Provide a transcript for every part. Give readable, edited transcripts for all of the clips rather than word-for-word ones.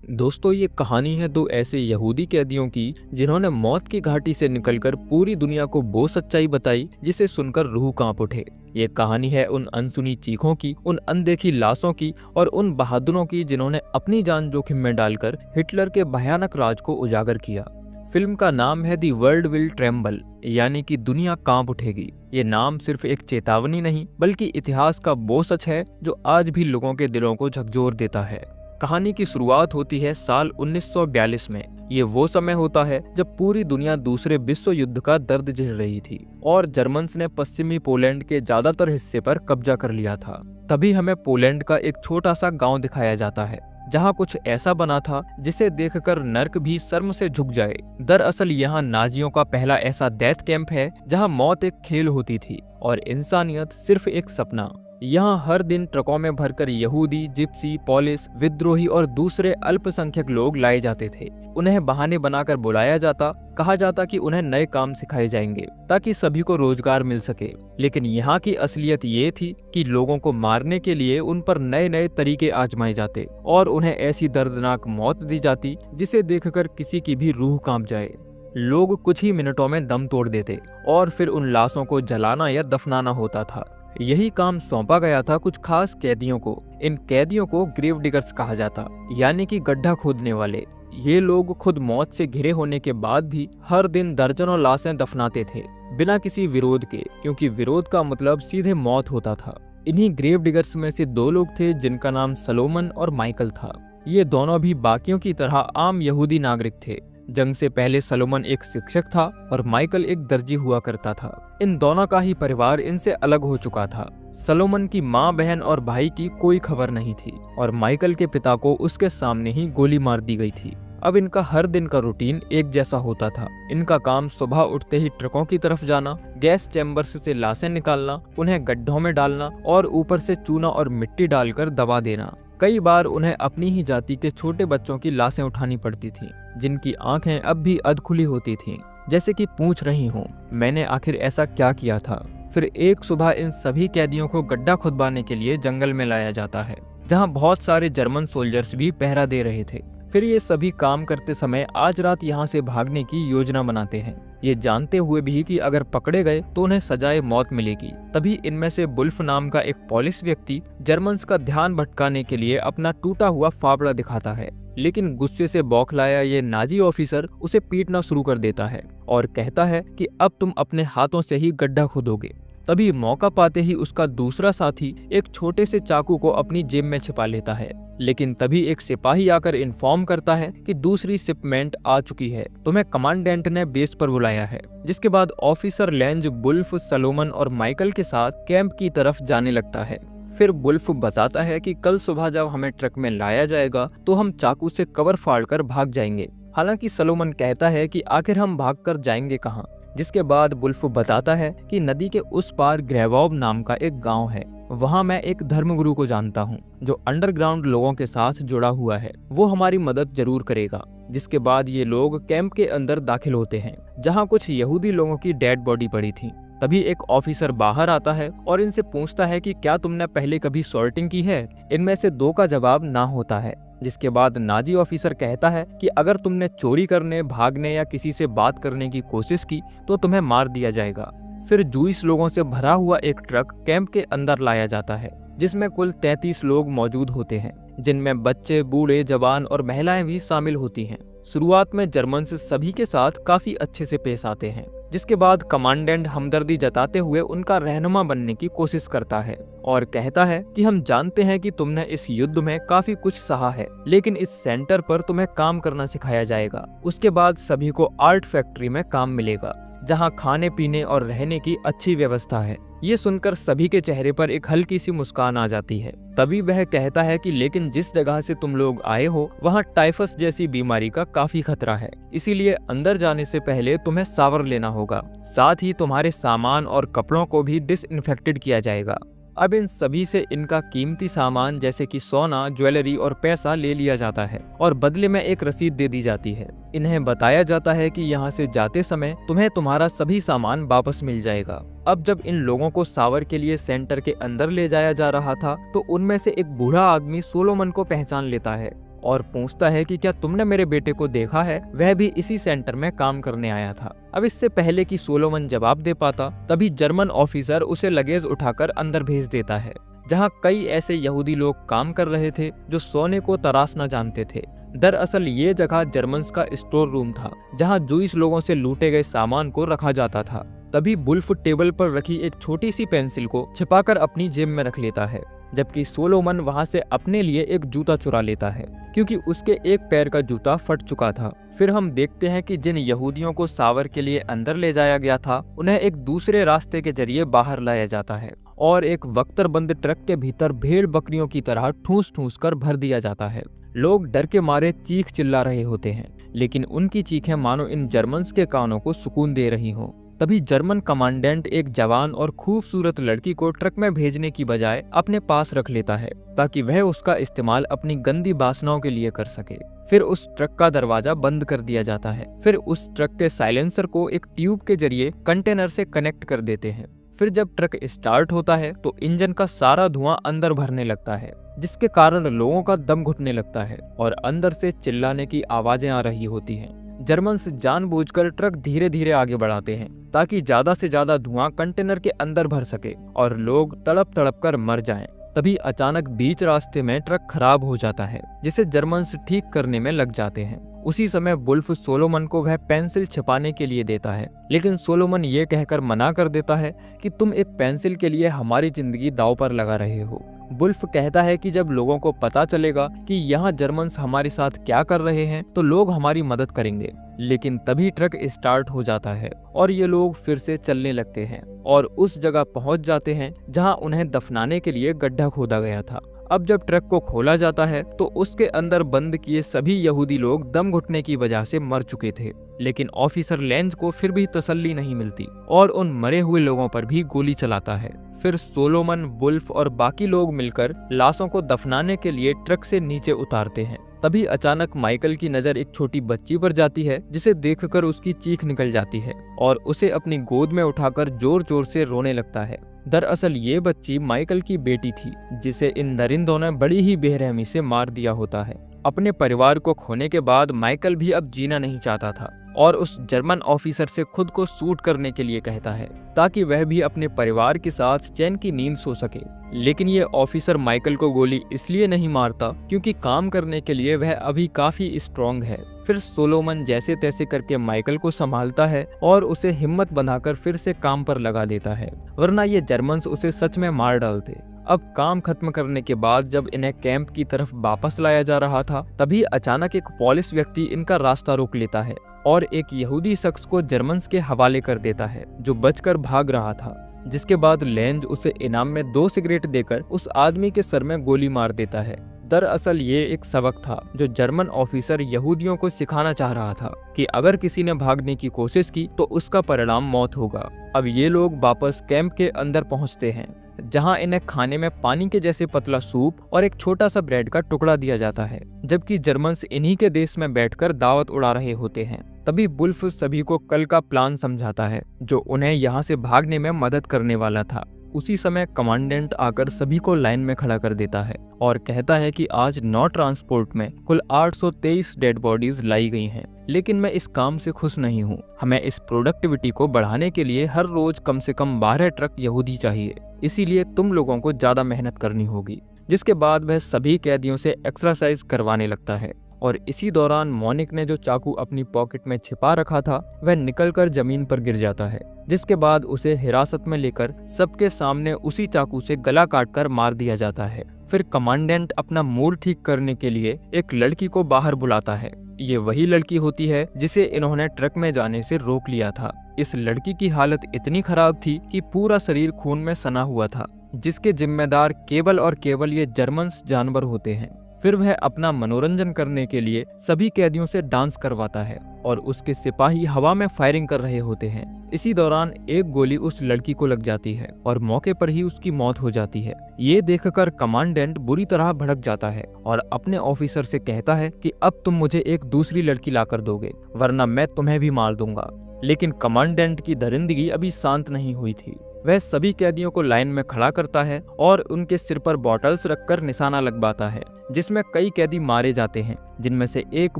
दोस्तों, ये कहानी है दो ऐसे यहूदी कैदियों की जिन्होंने मौत की घाटी से निकलकर पूरी दुनिया को वो सच्चाई बताई जिसे सुनकर रूह कांप उठे। ये कहानी है उन अनसुनी चीखों की, उन अनदेखी लाशों की और उन बहादुरों की जिन्होंने अपनी जान जोखिम में डालकर हिटलर के भयानक राज को उजागर किया। फिल्म का नाम है दी वर्ल्ड विल ट्रेम्बल, यानी कि दुनिया कांप उठेगी। ये नाम सिर्फ एक चेतावनी नहीं बल्कि इतिहास का वो सच है जो आज भी लोगों के दिलों को झकझोर देता है। कहानी की शुरुआत होती है साल 1942 में। ये वो समय होता है जब पूरी दुनिया दूसरे विश्व युद्ध का दर्द झेल रही थी और जर्मन्स ने पश्चिमी पोलैंड के ज्यादातर हिस्से पर कब्जा कर लिया था। तभी हमें पोलैंड का एक छोटा सा गांव दिखाया जाता है जहां कुछ ऐसा बना था जिसे देखकर नर्क भी शर्म से झुक जाए। दरअसल यहाँ नाजियों का पहला ऐसा डेथ कैंप है जहां मौत एक खेल होती थी और इंसानियत सिर्फ एक सपना। यहाँ हर दिन ट्रकों में भरकर यहूदी, जिप्सी, पोलिश, विद्रोही और दूसरे अल्पसंख्यक लोग लाए जाते थे। उन्हें बहाने बनाकर बुलाया जाता, कहा जाता कि उन्हें नए काम सिखाए जाएंगे ताकि सभी को रोजगार मिल सके। लेकिन यहाँ की असलियत ये थी कि लोगों को मारने के लिए उन पर नए नए तरीके आजमाए जाते और उन्हें ऐसी दर्दनाक मौत दी जाती जिसे देखकर किसी की भी रूह कांप जाए। लोग कुछ ही मिनटों में दम तोड़ देते और फिर उन लाशों को जलाना या दफनाना होता था। यही काम सौंपा गया था कुछ खास कैदियों को। इन कैदियों को ग्रेव डिगर्स कहा जाता, यानी कि गड्ढा खोदने वाले। ये लोग खुद मौत से घिरे होने के बाद भी हर दिन दर्जनों लाशें दफनाते थे बिना किसी विरोध के, क्योंकि विरोध का मतलब सीधे मौत होता था। इन्हीं ग्रेव डिगर्स में से दो लोग थे जिनका नाम सलोमन और माइकल था। ये दोनों भी बाकियों की तरह आम यहूदी नागरिक थे। जंग से पहले सलोमन एक शिक्षक था और माइकल एक दर्जी हुआ करता था। इन दोनों का ही परिवार इनसे अलग हो चुका था। सलोमन की माँ, बहन और भाई की कोई खबर नहीं थी और माइकल के पिता को उसके सामने ही गोली मार दी गई थी। अब इनका हर दिन का रूटीन एक जैसा होता था। इनका काम सुबह उठते ही ट्रकों की तरफ जाना, गैस चैम्बर्स से लाशें निकालना, उन्हें गड्ढों में डालना और ऊपर से चूना और मिट्टी डालकर दबा देना। कई बार उन्हें अपनी ही जाति के छोटे बच्चों की लाशें उठानी पड़ती थीं, जिनकी आंखें अब भी अधखुली होती थीं, जैसे कि पूछ रही हों, मैंने आखिर ऐसा क्या किया था। फिर एक सुबह इन सभी कैदियों को गड्ढा खुदवाने के लिए जंगल में लाया जाता है, जहां बहुत सारे जर्मन सोल्जर्स भी पहरा दे रहे थे। फिर ये सभी काम करते समय आज रात यहाँ से भागने की योजना बनाते हैं, ये जानते हुए भी कि अगर पकड़े गए तो उन्हें सजाए मौत मिलेगी। तभी इनमें से बुल्फ नाम का एक पोलिश व्यक्ति जर्मन्स का ध्यान भटकाने के लिए अपना टूटा हुआ फावड़ा दिखाता है, लेकिन गुस्से से बौखलाया ये नाजी ऑफिसर उसे पीटना शुरू कर देता है और कहता है कि अब तुम अपने हाथों से ही गड्ढा खोदोगे। तभी मौका पाते ही उसका दूसरा साथी एक छोटे से चाकू को अपनी जेब में छिपा लेता है, लेकिन तभी एक सिपाही आकर इन्फॉर्म करता है कि दूसरी शिपमेंट आ चुकी है, तुम्हें कमांडेंट ने बेस पर बुलाया है। जिसके बाद ऑफिसर लेंज बुल्फ, सलोमन और माइकल के साथ कैंप की तरफ जाने लगता है। फिर बुल्फ बताता है कि कल सुबह जब हमें ट्रक में लाया जाएगा तो हम चाकू से कवर फाड़कर भाग जाएंगे। हालांकि सलोमन कहता है कि आखिर हम भागकर जाएंगे कहाँ। जिसके बाद बुल्फ बताता है कि नदी के उस पार ग्रेवॉब नाम का एक गांव है, वहां मैं एक धर्मगुरु को जानता हूं जो अंडरग्राउंड लोगों के साथ जुड़ा हुआ है, वो हमारी मदद जरूर करेगा। जिसके बाद ये लोग कैंप के अंदर दाखिल होते हैं जहां कुछ यहूदी लोगों की डेड बॉडी पड़ी थी। तभी एक ऑफिसर बाहर आता है और इनसे पूछता है कि क्या तुमने पहले कभी सॉर्टिंग की है। इनमें से दो का जवाब ना होता है। जिसके बाद नाजी ऑफिसर कहता है कि अगर तुमने चोरी करने, भागने या किसी से बात करने की कोशिश की तो तुम्हें मार दिया जाएगा। फिर जूइश लोगों से भरा हुआ एक ट्रक कैंप के अंदर लाया जाता है, जिसमें कुल 33 लोग मौजूद होते हैं, जिनमें बच्चे, बूढ़े, जवान और महिलाएं भी शामिल होती हैं। शुरुआत में जर्मन्स सभी के साथ काफी अच्छे से पेश आते हैं। जिसके बाद कमांडेंट हमदर्दी जताते हुए उनका रहनुमा बनने की कोशिश करता है और कहता है कि हम जानते हैं कि तुमने इस युद्ध में काफी कुछ सहा है, लेकिन इस सेंटर पर तुम्हें काम करना सिखाया जाएगा। उसके बाद सभी को आर्ट फैक्ट्री में काम मिलेगा, जहां खाने पीने और रहने की अच्छी व्यवस्था है। ये सुनकर सभी के चेहरे पर एक हल्की सी मुस्कान आ जाती है। तभी वह कहता है कि लेकिन जिस जगह से तुम लोग आए हो वहाँ टाइफस जैसी बीमारी का काफी खतरा है, इसीलिए अंदर जाने से पहले तुम्हें शावर लेना होगा। साथ ही तुम्हारे सामान और कपड़ों को भी डिसइंफेक्टेड किया जाएगा। अब इन सभी से इनका कीमती सामान जैसे कि सोना, ज्वेलरी और पैसा ले लिया जाता है और बदले में एक रसीद दे दी जाती है। इन्हें बताया जाता है कि यहाँ से जाते समय तुम्हें तुम्हारा सभी सामान वापस मिल जाएगा। अब जब इन लोगों को सावर के लिए सेंटर के अंदर ले जाया जा रहा था तो उनमें से एक बूढ़ा आदमी सोलोमन को पहचान लेता है और पूछता है कि क्या तुमने मेरे बेटे को देखा है, वह भी इसी सेंटर में काम करने आया था। अब इससे पहले कि सोलोमन जवाब दे पाता, तभी जर्मन ऑफिसर उसे लगेज उठाकर अंदर भेज देता है, जहां कई ऐसे यहूदी लोग काम कर रहे थे जो सोने को तराशना जानते थे। दरअसल ये जगह जर्मन्स का स्टोर रूम था, जहां जूइश लोगों से लूटे गए सामान को रखा जाता था। तभी वुल्फ टेबल पर रखी एक छोटी सी पेंसिल को छिपाकर अपनी जेब में रख लेता है, जबकि सोलोमन वहां से अपने लिए एक जूता चुरा लेता है, क्योंकि उसके एक पैर का जूता फट चुका था। फिर हम देखते हैं कि जिन यहूदियों को सावर के लिए अंदर ले जाया गया था, उन्हें एक दूसरे रास्ते के जरिए बाहर लाया जाता है और एक बख्तरबंद ट्रक के भीतर भेड़ बकरियों की तरह ठूस ठूस कर भर दिया जाता है। लोग डर के मारे चीख चिल्ला रहे होते हैं, लेकिन उनकी चीखें मानो इन जर्मन्स के कानों को सुकून दे रही हों। तभी जर्मन कमांडेंट एक जवान और खूबसूरत लड़की को ट्रक में भेजने की बजाय अपने पास रख लेता है, ताकि वह उसका इस्तेमाल अपनी गंदी वासनाओं के लिए कर सके। फिर उस ट्रक का दरवाजा बंद कर दिया जाता है। फिर उस ट्रक के साइलेंसर को एक ट्यूब के जरिए कंटेनर से कनेक्ट कर देते हैं। फिर जब ट्रक स्टार्ट होता है तो इंजन का सारा धुआं अंदर भरने लगता है, जिसके कारण लोगों का दम घुटने लगता है और अंदर से चिल्लाने की आवाजें आ रही होती हैं। जर्मन्स जानबूझकर ट्रक धीरे धीरे आगे बढ़ाते हैं, ताकि ज्यादा से ज्यादा धुआं कंटेनर के अंदर भर सके और लोग तड़प तड़प कर मर जाएं। तभी अचानक बीच रास्ते में ट्रक खराब हो जाता है, जिसे जर्मन्स ठीक करने में लग जाते हैं। उसी समय वुल्फ सोलोमन को वह पेंसिल छिपाने के लिए देता है, लेकिन सोलोमन ये कहकर मना कर देता है कि तुम एक पेंसिल के लिए हमारी जिंदगी दांव पर लगा रहे हो। वुल्फ कहता है कि जब लोगों को पता चलेगा कि यहाँ जर्मन्स हमारे साथ क्या कर रहे हैं, तो लोग हमारी मदद करेंगे। लेकिन तभी ट्रक स्टार्ट हो जाता है और ये लोग फिर से चलने लगते हैं और उस जगह पहुंच जाते हैं जहां उन्हें दफनाने के लिए गड्ढा खोदा गया था। अब जब ट्रक को खोला जाता है तो उसके अंदर बंद किए सभी यहूदी लोग दम घुटने की वजह से मर चुके थे, लेकिन ऑफिसर लेंज को फिर भी तसल्ली नहीं मिलती और उन मरे हुए लोगों पर भी गोली चलाता है। फिर सोलोमन, वुल्फ और बाकी लोग मिलकर लाशों को दफनाने के लिए ट्रक से नीचे उतारते हैं। तभी अचानक माइकल की नजर एक छोटी बच्ची पर जाती है, जिसे देखकर उसकी चीख निकल जाती है और उसे अपनी गोद में उठाकर जोर जोर से रोने लगता है। दरअसल ये बच्ची माइकल की बेटी थी, जिसे इन दरिंदों ने बड़ी ही बेरहमी से मार दिया होता है। अपने परिवार को खोने के बाद माइकल भी अब जीना नहीं चाहता था और उस जर्मन ऑफिसर से खुद को शूट करने के लिए कहता है, ताकि वह भी अपने परिवार के साथ चैन की नींद सो सके। लेकिन ये ऑफिसर माइकल को गोली इसलिए नहीं मारता क्योंकि काम करने के लिए वह अभी काफी स्ट्रॉन्ग है। फिर सोलोमन जैसे तैसे करके माइकल को संभालता है और उसे हिम्मत बनाकर फिर से काम पर लगा देता है, वरना ये जर्मन्स उसे सच में मार डालते। अब काम खत्म करने के बाद जब इन्हें कैंप की तरफ वापस लाया जा रहा था, तभी अचानक एक पुलिस व्यक्ति इनका रास्ता रोक लेता है और एक यहूदी शख्स को जर्मन्स के हवाले कर देता है, जो बचकर भाग रहा था। जिसके बाद लेंज उसे इनाम में 2 सिगरेट देकर उस आदमी के सर में गोली मार देता है। दरअसल ये एक सबक था जो जर्मन ऑफिसर यहूदियों को सिखाना चाह रहा था कि अगर किसी ने भागने की कोशिश की तो उसका परिणाम मौत होगा। अब ये लोग वापस कैंप के अंदर पहुंचते हैं, जहां इन्हें खाने में पानी के जैसे पतला सूप और एक छोटा सा ब्रेड का टुकड़ा दिया जाता है, जबकि जर्मन्स इन्हीं के देश में बैठकर दावत उड़ा रहे होते हैं। तभी वुल्फ सभी को कल का प्लान समझाता है, जो उन्हें यहाँ से भागने में मदद करने वाला था। उसी समय कमांडेंट आकर सभी को लाइन में खड़ा कर देता है और कहता है कि आज 9 ट्रांसपोर्ट में कुल 823 डेड बॉडीज लाई गई हैं। लेकिन मैं इस काम से खुश नहीं हूँ। हमें इस प्रोडक्टिविटी को बढ़ाने के लिए हर रोज कम से कम 12 ट्रक यहूदी चाहिए, इसीलिए तुम लोगों को ज्यादा मेहनत करनी होगी। जिसके बाद वह सभी कैदियों से एक्सरसाइज करवाने लगता है और इसी दौरान मोनिक ने जो चाकू अपनी पॉकेट में छिपा रखा था वह निकलकर जमीन पर गिर जाता है, जिसके बाद उसे हिरासत में लेकर सबके सामने उसी चाकू से गला काटकर मार दिया जाता है। फिर कमांडेंट अपना मूड ठीक करने के लिए एक लड़की को बाहर बुलाता है। ये वही लड़की होती है जिसे इन्होंने ट्रक में जाने से रोक लिया था। इस लड़की की हालत इतनी खराब थी कि पूरा शरीर खून में सना हुआ था, जिसके जिम्मेदार केवल और केवल ये जर्मन्स जानवर होते हैं। फिर वह अपना मनोरंजन करने के लिए सभी कैदियों से डांस करवाता है और उसके सिपाही हवा में फायरिंग कर रहे होते हैं। इसी दौरान एक गोली उस लड़की को लग जाती है और मौके पर ही उसकी मौत हो जाती है। ये देखकर कमांडेंट बुरी तरह भड़क जाता है और अपने ऑफिसर से कहता है कि अब तुम मुझे एक दूसरी लड़की लाकर दोगे, वरना मैं तुम्हें भी मार दूंगा। लेकिन कमांडेंट की दरिंदगी अभी शांत नहीं हुई थी। वह सभी कैदियों को लाइन में खड़ा करता है और उनके सिर पर बॉटल्स रखकर निशाना लगवाता है, जिसमें कई कैदी मारे जाते हैं, जिनमें से एक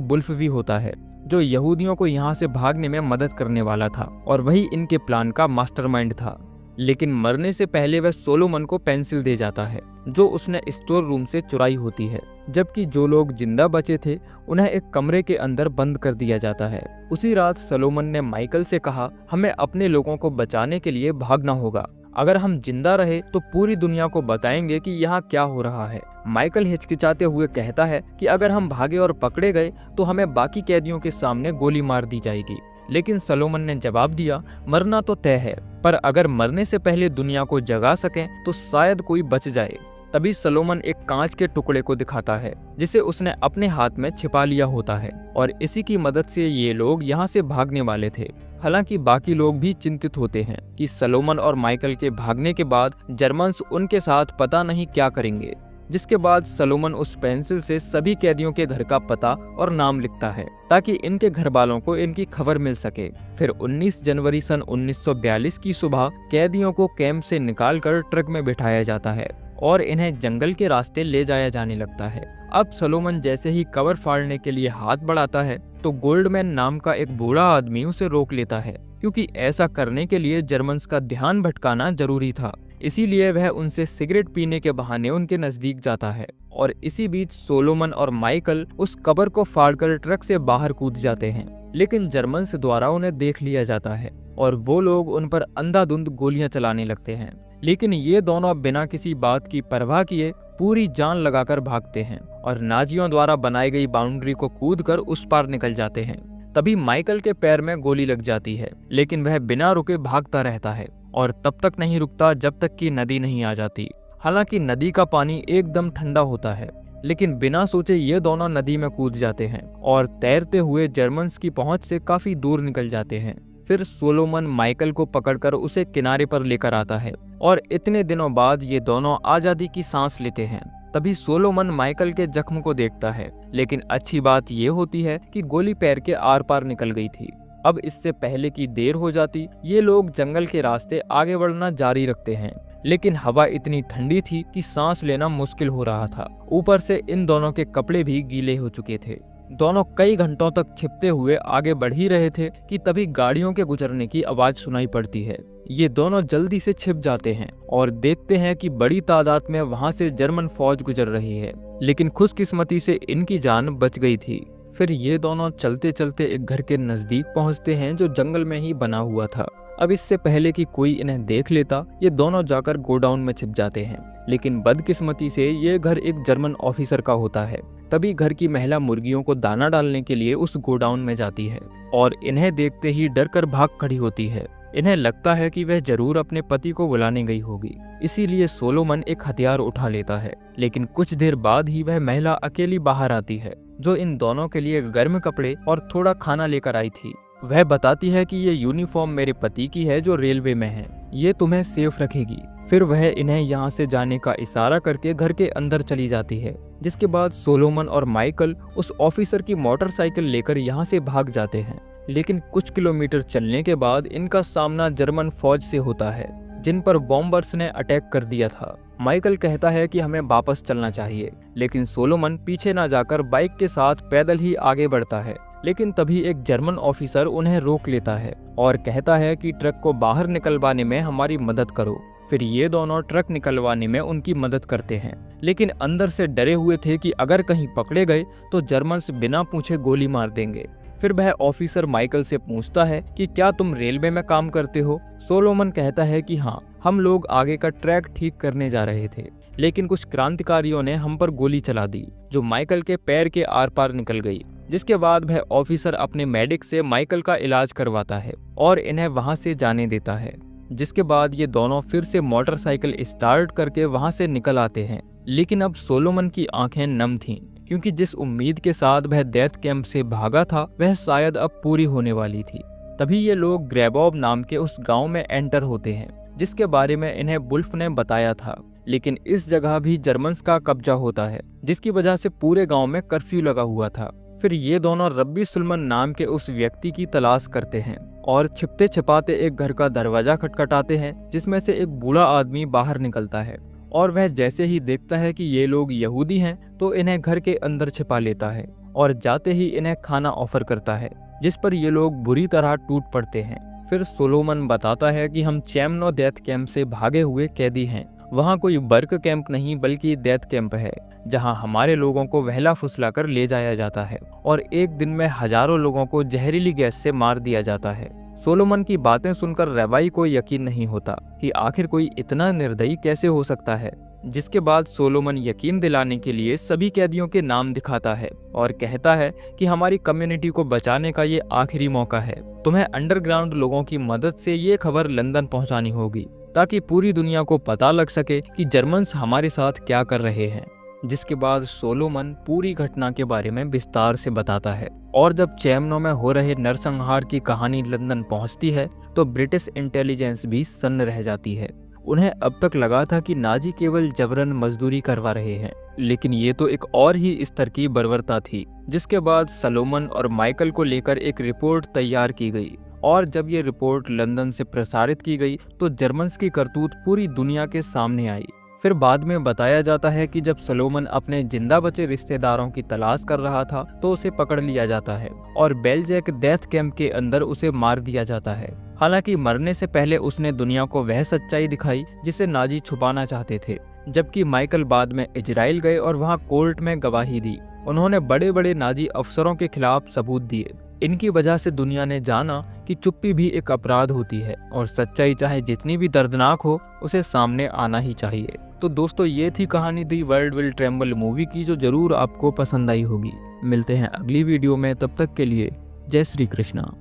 वुल्फ भी होता है, जो यहूदियों को यहाँ से भागने में मदद करने वाला था और वही इनके प्लान का मास्टरमाइंड था। लेकिन मरने से पहले वह सोलोमन को पेंसिल दे जाता है, जो उसने स्टोर रूम से चुराई होती है, जबकि जो लोग जिंदा बचे थे उन्हें एक कमरे के अंदर बंद कर दिया जाता है। उसी रात सोलोमन ने माइकल से कहा, हमें अपने लोगों को बचाने के लिए भागना होगा। अगर हम जिंदा रहे तो पूरी दुनिया को बताएंगे कि यहाँ क्या हो रहा है। माइकल हिचकिचाते हुए कहता है कि अगर हम भागे और पकड़े गए तो हमें बाकी कैदियों के सामने गोली मार दी जाएगी। लेकिन सोलोमन ने जवाब दिया, मरना तो तय है, पर अगर मरने से पहले दुनिया को जगा सकें तो शायद कोई बच जाए। तभी सोलोमन एक कांच के टुकड़े को दिखाता है, जिसे उसने अपने हाथ में छिपा लिया होता है, और इसी की मदद से ये लोग यहाँ से भागने वाले थे। हालांकि बाकी लोग भी चिंतित होते हैं कि सोलोमन और माइकल के भागने के बाद जर्मन्स उनके साथ पता नहीं क्या करेंगे। जिसके बाद सोलोमन उस पेंसिल से सभी कैदियों के घर का पता और नाम लिखता है, ताकि इनके घर वालों को इनकी खबर मिल सके। फिर 19 जनवरी सन 1942 की सुबह कैदियों को कैंप से निकालकर ट्रक में बिठाया जाता है और इन्हें जंगल के रास्ते ले जाया जाने लगता है। अब सोलोमन जैसे ही कवर फाड़ने के लिए हाथ बढ़ाता है तो गोल्डमैन नाम का एक बूढ़ा आदमी उसे रोक लेता है, क्योंकि ऐसा करने के लिए जर्मन्स का ध्यान भटकाना जरूरी था। इसीलिए वह उनसे सिगरेट पीने के बहाने उनके नजदीक जाता है, और इसी बीच सोलोमन और माइकल उस कबर को फाड़कर ट्रक से बाहर कूद जाते हैं। लेकिन जर्मन्स द्वारा उन्हें देख लिया जाता है और वो लोग उन पर अंधाधुंध गोलियां चलाने लगते हैं। लेकिन ये दोनों बिना किसी बात की परवाह किए पूरी जान लगाकर भागते हैं और नाजियों द्वारा बनाई गई बाउंड्री को कूदकर उस पार निकल जाते हैं। तभी माइकल के पैर में गोली लग जाती है, लेकिन वह बिना रुके भागता रहता है और तब तक नहीं रुकता जब तक कि नदी नहीं आ जाती। हालांकि नदी का पानी एकदम ठंडा होता है, लेकिन बिना सोचे ये दोनों नदी में कूद जाते हैं और तैरते हुए जर्मन्स की पहुंच से काफी दूर निकल जाते हैं। फिर सोलोमन माइकल को पकड़कर उसे किनारे पर लेकर आता है और इतने दिनों बाद ये दोनों आजादी की सांस लेते हैं। तभी सोलोमन माइकल के जख्म को देखता है, लेकिन अच्छी बात ये होती है कि गोली पैर के आर पार निकल गई थी। अब इससे पहले कि देर हो जाती, ये लोग जंगल के रास्ते आगे बढ़ना जारी रखते हैं, लेकिन हवा इतनी ठंडी थी कि सांस लेना मुश्किल हो रहा था। ऊपर से इन दोनों के कपड़े भी गीले हो चुके थे। दोनों कई घंटों तक छिपते हुए आगे बढ़ ही रहे थे कि तभी गाड़ियों के गुजरने की आवाज सुनाई पड़ती है। ये दोनों जल्दी से छिप जाते हैं और देखते हैं कि बड़ी तादाद में वहां से जर्मन फौज गुजर रही है, लेकिन खुशकिस्मती से इनकी जान बच गई थी। फिर ये दोनों चलते चलते एक घर के नजदीक पहुंचते हैं जो जंगल में ही बना हुआ था। अब इससे पहले कि कोई इन्हें देख लेता, ये दोनों जाकर गोडाउन में छिप जाते हैं, लेकिन बदकिस्मती से ये घर एक जर्मन ऑफिसर का होता है। तभी घर की महिला मुर्गियों को दाना डालने के लिए उस गोडाउन में जाती है और इन्हें देखते ही डर कर भाग खड़ी होती है। इन्हें लगता है कि वह जरूर अपने पति को बुलाने गई होगी, इसीलिए सोलोमन एक हथियार उठा लेता है। लेकिन कुछ देर बाद ही वह महिला अकेली बाहर आती है, जो इन दोनों के लिए गर्म कपड़े और थोड़ा खाना लेकर आई थी। वह बताती है कि ये यूनिफॉर्म मेरे पति की है जो रेलवे में है, ये तुम्हें सेफ रखेगी। फिर वह इन्हें यहाँ से जाने का इशारा करके घर के अंदर चली जाती है, जिसके बाद सोलोमन और माइकल उस ऑफिसर की मोटरसाइकिल लेकर यहाँ से भाग जाते हैं। लेकिन कुछ किलोमीटर चलने के बाद इनका सामना जर्मन फौज से होता है, जिन पर बॉम्बर्स ने अटैक कर दिया था। माइकल कहता है कि हमें वापस चलना चाहिए, लेकिन सोलोमन पीछे न जाकर बाइक के साथ पैदल ही आगे बढ़ता है। लेकिन तभी एक जर्मन ऑफिसर उन्हें रोक लेता है और कहता है कि ट्रक को बाहर निकलवाने में हमारी मदद करो। फिर ये दोनों ट्रक निकलवाने में उनकी मदद करते हैं, लेकिन अंदर से डरे हुए थे कि अगर कहीं पकड़े गए तो जर्मन्स बिना पूछे गोली मार देंगे। फिर वह ऑफिसर माइकल से पूछता है कि क्या तुम रेलवे में काम करते हो? सोलोमन कहता है कि हाँ, हम लोग आगे का ट्रैक ठीक करने जा रहे थे, लेकिन कुछ क्रांतिकारियों ने हम पर गोली चला दी, जो माइकल के पैर के आर पार निकल गई। जिसके बाद वह ऑफिसर अपने मेडिक से माइकल का इलाज करवाता है और इन्हें वहां से जाने देता है। जिसके बाद ये दोनों फिर से मोटरसाइकिल स्टार्ट करके वहां से निकल आते हैं। लेकिन अब सोलोमन की आंखें नम थीं, क्योंकि जिस उम्मीद के साथ वह डेथ कैंप से भागा था वह शायद अब पूरी होने वाली थी। तभी ये लोग ग्रेबॉब नाम के उस गांव में एंटर होते हैं, जिसके बारे में इन्हें वुल्फ ने बताया था। लेकिन इस जगह भी जर्मन्स का कब्जा होता है, जिसकी वजह से पूरे गांव में कर्फ्यू लगा हुआ था। फिर ये दोनों रब्बी सुलेमान नाम के उस व्यक्ति की तलाश करते हैं और छिपते छिपाते एक घर का दरवाजा खटखटाते हैं, जिसमें से एक बूढ़ा आदमी बाहर निकलता है और वह जैसे ही देखता है कि ये लोग यहूदी हैं तो इन्हें घर के अंदर छिपा लेता है और जाते ही इन्हें खाना ऑफर करता है, जिस पर ये लोग बुरी तरह टूट पड़ते हैं। फिर सोलोमन बताता है कि हम चैमनो डेथ कैंप से भागे हुए कैदी हैं। वहाँ कोई वर्क कैंप नहीं बल्कि डेथ कैंप है, जहाँ हमारे लोगों को वहला फुसला कर ले जाया जाता है और एक दिन में हजारों लोगों को जहरीली गैस से मार दिया जाता है। सोलोमन की बातें सुनकर रबाई को यकीन नहीं होता कि आखिर कोई इतना निर्दयी कैसे हो सकता है, जिसके बाद सोलोमन यकीन दिलाने के लिए सभी कैदियों के नाम दिखाता है और कहता है कि हमारी कम्युनिटी को बचाने का ये आखिरी मौका है। तुम्हें अंडरग्राउंड लोगों की मदद से ये खबर लंदन पहुंचानी होगी ताकि पूरी दुनिया को पता लग सके कि जर्मन्स हमारे साथ क्या कर रहे हैं। जिसके बाद सोलोमन पूरी घटना के बारे में विस्तार से बताता है और जब चैमनो में हो रहे नरसंहार की कहानी लंदन पहुंचती है तो ब्रिटिश इंटेलिजेंस भी सन्न रह जाती है। उन्हें अब तक लगा था कि नाजी केवल जबरन मजदूरी करवा रहे हैं, लेकिन ये तो एक और ही स्तर की बर्बरता थी। जिसके बाद सोलोमन और माइकल को लेकर एक रिपोर्ट तैयार की गई और जब ये रिपोर्ट लंदन से प्रसारित की गई तो जर्मन्स की करतूत पूरी दुनिया के सामने आई। फिर बाद में बताया जाता है कि जब सोलोमन अपने जिंदा बचे रिश्तेदारों की तलाश कर रहा था तो उसे पकड़ लिया जाता है और बेल्जैक डेथ कैंप के अंदर उसे मार दिया जाता है। हालांकि मरने से पहले उसने दुनिया को वह सच्चाई दिखाई जिसे नाजी छुपाना चाहते थे। जबकि माइकल बाद में इजराइल गए और वहां कोर्ट में गवाही दी। उन्होंने बड़े बड़े नाजी अफसरों के खिलाफ सबूत दिए। इनकी वजह से दुनिया ने जाना कि चुप्पी भी एक अपराध होती है और सच्चाई चाहे जितनी भी दर्दनाक हो उसे सामने आना ही चाहिए। तो दोस्तों, ये थी कहानी the world will tremble movie की, जो जरूर आपको पसंद आई होगी। मिलते हैं अगली वीडियो में, तब तक के लिए जय श्री कृष्णा।